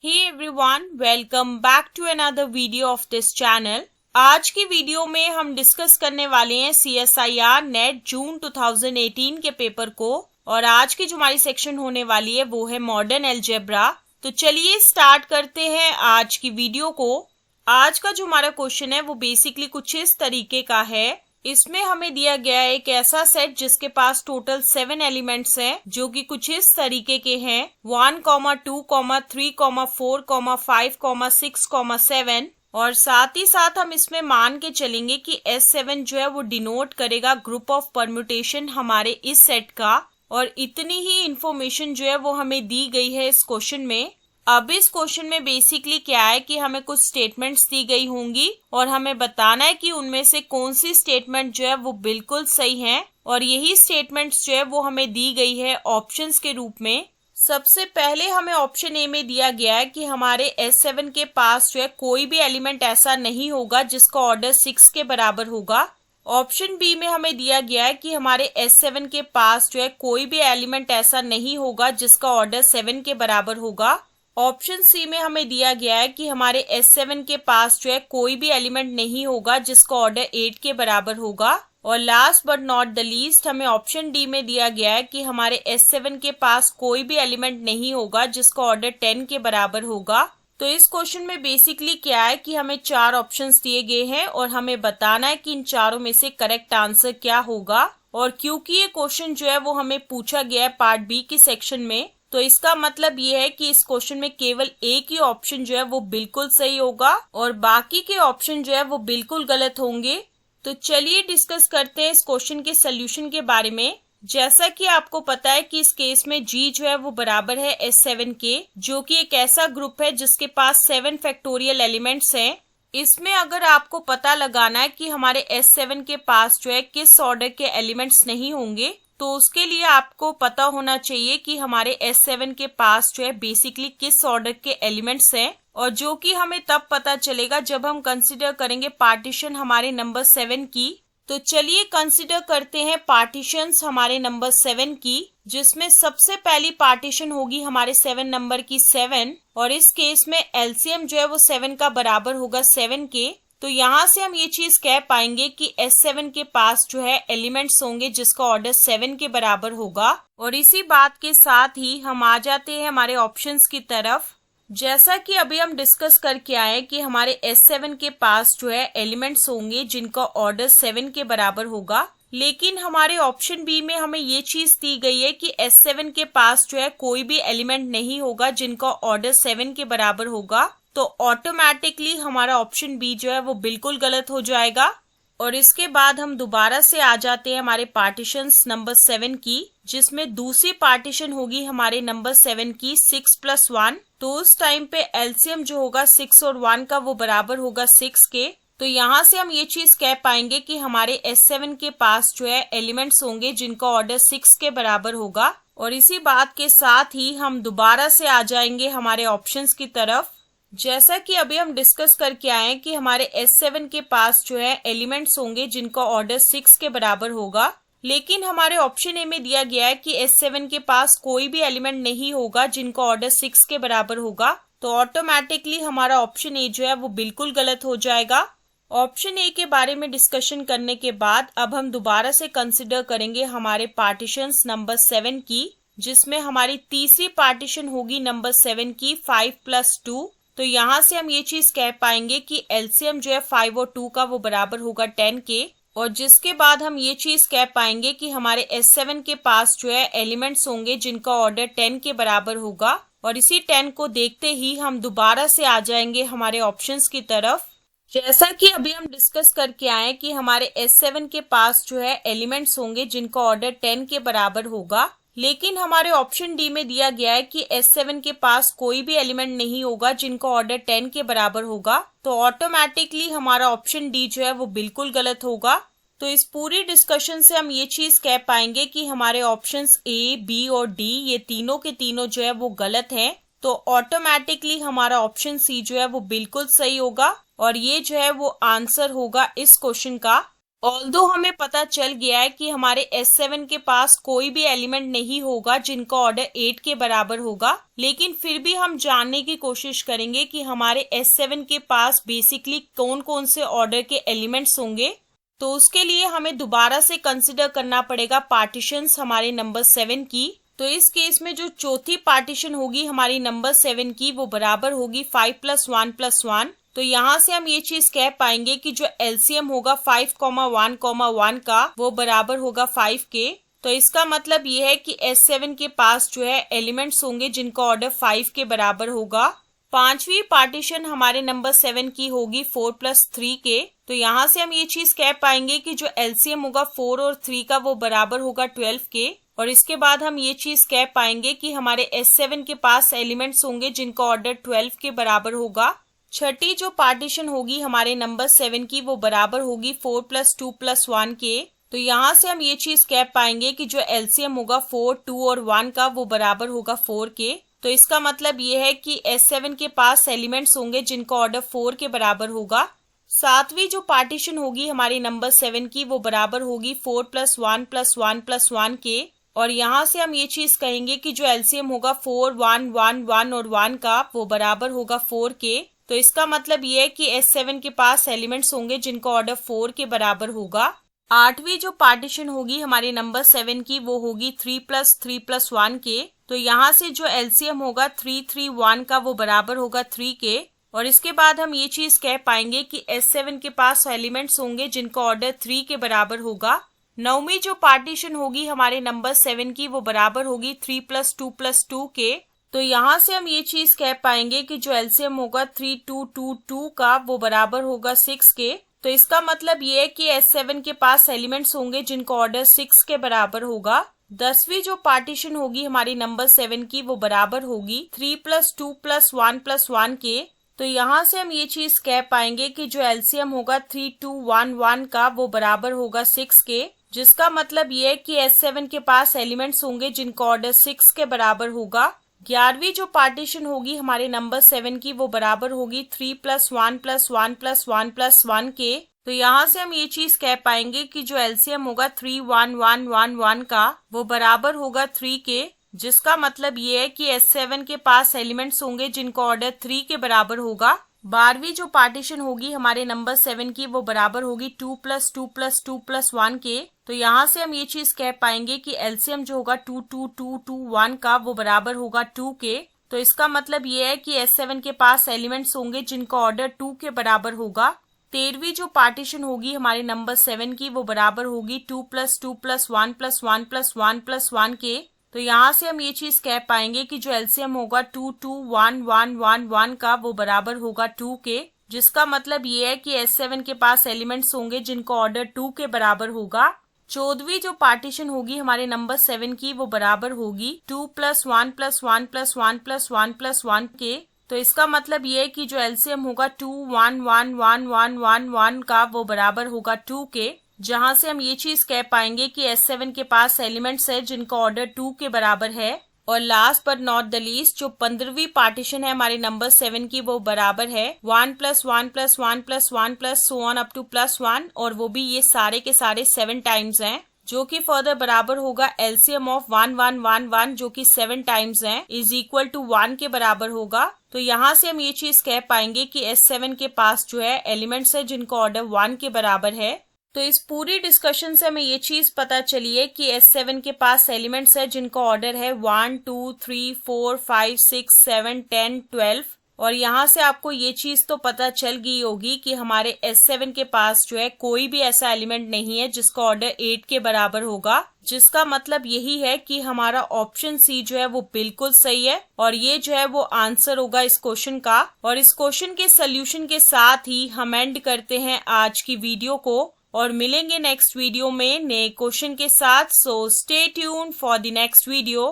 Hey everyone, welcome back to another video of this channel. आज की video में हम डिस्कस करने वाले हैं CSIR नेट जून 2018 के पेपर को और आज की जो हमारी सेक्शन होने वाली है वो है मॉडर्न अलजेब्रा। तो चलिए स्टार्ट करते हैं आज की वीडियो को। आज का जो हमारा क्वेश्चन है वो बेसिकली कुछ इस तरीके का है। इसमें हमें दिया गया है एक ऐसा सेट जिसके पास टोटल 7 एलिमेंट्स हैं जो कि कुछ इस तरीके के हैं 1, 2, 3, 4, 5, 6, 7 और साथ ही साथ हम इसमें मान के चलेंगे कि S7 जो है वो डिनोट करेगा ग्रुप ऑफ परम्यूटेशन हमारे इस सेट का और इतनी ही इंफॉर्मेशन जो है वो हमें दी गई है इस क्वेश्चन में। अब इस क्वेश्चन में बेसिकली क्या है कि हमें कुछ स्टेटमेंट्स दी गई होंगी और हमें बताना है कि उनमें से कौन सी स्टेटमेंट जो है वो बिल्कुल सही है और यही स्टेटमेंट्स जो है वो हमें दी गई है ऑप्शंस के रूप में। सबसे पहले हमें ऑप्शन ए में दिया गया है कि हमारे S7 के पास जो है कोई भी एलिमेंट ऐसा नहीं होगा जिसका ऑर्डर 6 के बराबर होगा। ऑप्शन बी में हमें दिया गया है कि हमारे S7 के पास जो है कोई भी एलिमेंट ऐसा नहीं होगा जिसका ऑर्डर 7 के बराबर होगा। ऑप्शन सी में हमें दिया गया है कि हमारे S7 के पास जो है कोई भी एलिमेंट नहीं होगा जिसका ऑर्डर 8 के बराबर होगा और last but not the least हमें ऑप्शन डी में दिया गया है कि हमारे S7 के पास कोई भी एलिमेंट नहीं होगा जिसका ऑर्डर 10 के बराबर होगा। तो इस क्वेश्चन में बेसिकली क्या है कि हमें 4 ऑप्शंस दिए गए हैं और हमें बताना है कि इन चारों में से करेक्ट आंसर क्या होगा। और क्योंकि ये क्वेश्चन जो है वो हमें पूछा गया है पार्ट बी की सेक्शन में तो इसका मतलब ये है कि इस क्वेश्चन में केवल एक ही ऑप्शन जो है वो बिल्कुल सही होगा और बाकी के ऑप्शन जो है वो बिल्कुल गलत होंगे। तो चलिए डिस्कस करते हैं इस क्वेश्चन के सोल्यूशन के बारे में। जैसा कि आपको पता है कि इस केस में G जो है वो बराबर है S7 के, जो कि एक ऐसा ग्रुप है जिसके पास 7 फैक्टोरियल एलिमेंट्स हैं। इसमें अगर आपको पता लगाना है कि हमारे S7 के पास जो है किस ऑर्डर के एलिमेंट्स नहीं होंगे तो उसके लिए आपको पता होना चाहिए कि हमारे S7 के पास जो है बेसिकली किस ऑर्डर के एलिमेंट्स हैं और जो कि हमें तब पता चलेगा जब हम कंसीडर करेंगे पार्टीशन हमारे नंबर 7 की। तो चलिए कंसीडर करते हैं पार्टीशंस हमारे नंबर 7 की, जिसमें सबसे पहली पार्टीशन होगी हमारे 7 नंबर की 7 और इस केस में एलसीएम जो है वो 7 का बराबर होगा 7 के। तो यहाँ से हम ये चीज कह पाएंगे कि S7 के पास जो है एलिमेंट्स होंगे जिसका ऑर्डर 7 के बराबर होगा। और इसी बात के साथ ही हम आ जाते हैं हमारे ऑप्शंस की तरफ। जैसा कि अभी हम डिस्कस करके आए कि हमारे S7 के पास जो है एलिमेंट्स होंगे जिनका ऑर्डर 7 के बराबर होगा, लेकिन हमारे ऑप्शन बी में हमें ये चीज दी गई है कि S7 के पास जो है कोई भी एलिमेंट नहीं होगा जिनका ऑर्डर 7 के बराबर होगा। तो ऑटोमेटिकली हमारा ऑप्शन बी जो है वो बिल्कुल गलत हो जाएगा। और इसके बाद हम दोबारा से आ जाते हैं हमारे पार्टीशंस नंबर 7 की, जिसमें दूसरी पार्टीशन होगी हमारे नंबर 7 की 6+1। तो उस टाइम पे एलसीएम जो होगा 6 और 1 का वो बराबर होगा 6 के। तो यहाँ से हम ये चीज कह पाएंगे कि हमारे S7 के पास जो है एलिमेंट्स होंगे जिनका ऑर्डर 6 के बराबर होगा। और इसी बात के साथ ही हम दोबारा से आ जाएंगे हमारे ऑप्शंस की तरफ। जैसा कि अभी हम डिस्कस करके आए कि हमारे S7 के पास जो है एलिमेंट्स होंगे जिनका ऑर्डर 6 के बराबर होगा, लेकिन हमारे ऑप्शन ए में दिया गया है कि S7 के पास कोई भी एलिमेंट नहीं होगा जिनका ऑर्डर 6 के बराबर होगा। तो ऑटोमेटिकली हमारा ऑप्शन ए जो है वो बिल्कुल गलत हो जाएगा। ऑप्शन ए के बारे में डिस्कशन करने के बाद अब हम दोबारा से कंसिडर करेंगे हमारे पार्टीशंस नंबर 7 की, जिसमें हमारी तीसरी पार्टीशन होगी नंबर 7 की 5+2। तो यहाँ से हम ये चीज कह पाएंगे कि एलसीएम जो है 5 और 2 का वो बराबर होगा 10 के। और जिसके बाद हम ये चीज कह पाएंगे कि हमारे S7 के पास जो है एलिमेंट्स होंगे जिनका ऑर्डर 10 के बराबर होगा। और इसी 10 को देखते ही हम दोबारा से आ जाएंगे हमारे ऑप्शंस की तरफ। जैसा कि अभी हम डिस्कस करके आए कि हमारे S7 के पास जो है एलिमेंट्स होंगे जिनका ऑर्डर 10 के बराबर होगा, लेकिन हमारे ऑप्शन डी में दिया गया है कि S7 के पास कोई भी एलिमेंट नहीं होगा जिनका ऑर्डर 10 के बराबर होगा। तो ऑटोमेटिकली हमारा ऑप्शन डी जो है वो बिल्कुल गलत होगा। तो इस पूरी डिस्कशन से हम ये चीज कह पाएंगे कि हमारे ऑप्शंस ए, बी और डी ये तीनों के तीनों जो है वो गलत हैं। तो ऑटोमेटिकली हमारा ऑप्शन सी जो है वो बिल्कुल सही होगा और ये जो है वो आंसर होगा इस क्वेश्चन का। ऑल्दो हमें पता चल गया है कि हमारे S7 के पास कोई भी एलिमेंट नहीं होगा जिनका ऑर्डर 8 के बराबर होगा, लेकिन फिर भी हम जानने की कोशिश करेंगे कि हमारे S7 के पास बेसिकली कौन कौन से ऑर्डर के एलिमेंट्स होंगे। तो उसके लिए हमें दोबारा से कंसिडर करना पड़ेगा पार्टीशंस हमारे नंबर 7 की। तो इस केस में जो चौथी पार्टीशन होगी हमारी नंबर 7 की वो बराबर होगी 5 + 1 + 1। तो यहाँ से हम ये चीज कह पाएंगे कि जो एलसीएम होगा 5,1,1 का वो बराबर होगा 5 के। तो इसका मतलब ये है कि S7 के पास जो है एलिमेंट्स होंगे जिनका ऑर्डर 5 के बराबर होगा। पांचवी पार्टीशन हमारे नंबर 7 की होगी 4 + 3 के। तो यहाँ से हम ये चीज कह पाएंगे कि जो एलसीएम होगा 4 और 3 का वो बराबर होगा 12 के। और इसके बाद हम ये चीज कह पाएंगे कि हमारे S7 के पास एलिमेंट्स होंगे जिनका ऑर्डर 12 के बराबर होगा। छठी जो पार्टीशन होगी हमारे नंबर 7 की वो बराबर होगी 4 + 2 + 1 के। तो यहाँ से हम ये चीज कह पाएंगे कि जो एलसीएम होगा 4, 2 और 1 का वो बराबर होगा 4 के। तो इसका मतलब ये है कि S7 के पास एलिमेंट्स होंगे जिनका ऑर्डर 4 के बराबर होगा। सातवीं जो पार्टीशन होगी हमारी नंबर 7 की वो बराबर होगी 4 + 1 + 1 + 1 के। और यहाँ से हम ये चीज कहेंगे कि जो एलसीएम होगा 4, 1, 1, 1 और 1 का वो बराबर होगा 4 के। तो इसका मतलब ये है कि S7 के पास एलिमेंट्स होंगे जिनका ऑर्डर 4 के बराबर होगा। आठवीं जो पार्टीशन होगी हमारे नंबर 7 की वो होगी 3 + 3 + 1 के। तो यहाँ से जो एलसीएम होगा 3, 3, 1 का वो बराबर होगा 3 के। और इसके बाद हम ये चीज कह पाएंगे कि S7 के पास एलिमेंट्स होंगे जिनका ऑर्डर 3 के बराबर होगा। नौवीं जो पार्टीशन होगी हमारे नंबर 7 की वो बराबर होगी 3 + 2 + 2 के। तो यहाँ से हम ये चीज कह पाएंगे कि जो एलसीएम होगा 3, 2, 2, 2 का वो बराबर होगा 6 के। तो इसका मतलब ये है कि S7 के पास एलिमेंट्स होंगे जिनका ऑर्डर 6 के बराबर होगा। 10वीं जो पार्टीशन होगी हमारी नंबर 7 की वो बराबर होगी 3 + 2 + 1 + 1 के। तो यहाँ से हम ये चीज कह पाएंगे कि जो एलसीएम होगा 3, 2, 1, 1 का वो बराबर होगा 6 के, जिसका मतलब ये है कि S7 के पास एलिमेंट्स होंगे जिनका ऑर्डर 6 के बराबर होगा। 11वीं जो पार्टीशन होगी हमारे नंबर 7 की वो बराबर होगी 3 + 1 + 1 + 1 + 1 के। तो यहाँ से हम ये चीज कह पाएंगे कि जो एलसीएम होगा 3, 1, 1, 1, 1 का वो बराबर होगा 3 के, जिसका मतलब ये है कि S7 के पास एलिमेंट्स होंगे जिनका ऑर्डर 3 के बराबर होगा। 12वीं जो पार्टीशन होगी हमारे नंबर 7 की वो बराबर होगी 2 + 2 + 2 + 1 के। तो यहाँ से हम ये चीज कह पाएंगे कि एलसीएम जो होगा 2, 2, 2, 2, 1 का वो बराबर होगा 2 के। तो इसका मतलब ये है कि S7 के पास एलिमेंट्स होंगे जिनका ऑर्डर 2 के बराबर होगा। 13वीं जो पार्टीशन होगी हमारे नंबर 7 की वो बराबर होगी 2 + 2 + 1 + 1 + 1 + 1 के। तो यहाँ से हम ये चीज कह पाएंगे कि जो एलसीएम होगा 2, 2, 1, 1, 1, 1 का वो बराबर होगा 2 के, जिसका मतलब ये है कि S7 के पास एलिमेंट्स होंगे जिनका ऑर्डर 2 के बराबर होगा। 14वीं जो पार्टीशन होगी हमारे नंबर 7 की वो बराबर होगी 2 + 1 + 1 + 1 + 1 + 1 के। तो इसका मतलब ये है कि जो एलसीएम होगा 2, 1, 1, 1, 1, 1, 1 का वो बराबर होगा 2 के, जहां से हम ये चीज कह पाएंगे कि S7 के पास एलिमेंट्स है जिनका ऑर्डर 2 के बराबर है। और last but not the least जो 15वीं पार्टीशन है हमारे नंबर 7 की वो बराबर है 1 + 1 + 1 + 1 + so on up to +1, और वो भी ये सारे के सारे 7 टाइम्स हैं, जो कि फर्दर बराबर होगा एलसीएम ऑफ 1, 1, 1, 1 जो कि 7 टाइम्स है इज इक्वल टू 1 के बराबर होगा। तो यहाँ से हम ये चीज कह पाएंगे कि S7 के पास जो है एलिमेंट्स है जिनका ऑर्डर 1 के बराबर है। तो इस पूरी डिस्कशन से हमें ये चीज पता चली है कि S7 के पास एलिमेंट्स है जिनका ऑर्डर है 1, 2, 3, 4, 5, 6, 7, 10, 12। और यहाँ से आपको ये चीज तो पता चल गई होगी कि हमारे S7 के पास जो है कोई भी ऐसा एलिमेंट नहीं है जिसका ऑर्डर 8 के बराबर होगा, जिसका मतलब यही है कि हमारा ऑप्शन सी जो है वो बिल्कुल सही है और ये जो है वो आंसर होगा इस क्वेश्चन का। और इस क्वेश्चन के सोल्यूशन के साथ ही हम एंड करते हैं आज की वीडियो को और मिलेंगे नेक्स्ट वीडियो में नए क्वेश्चन के साथ। So stay tuned for the next video.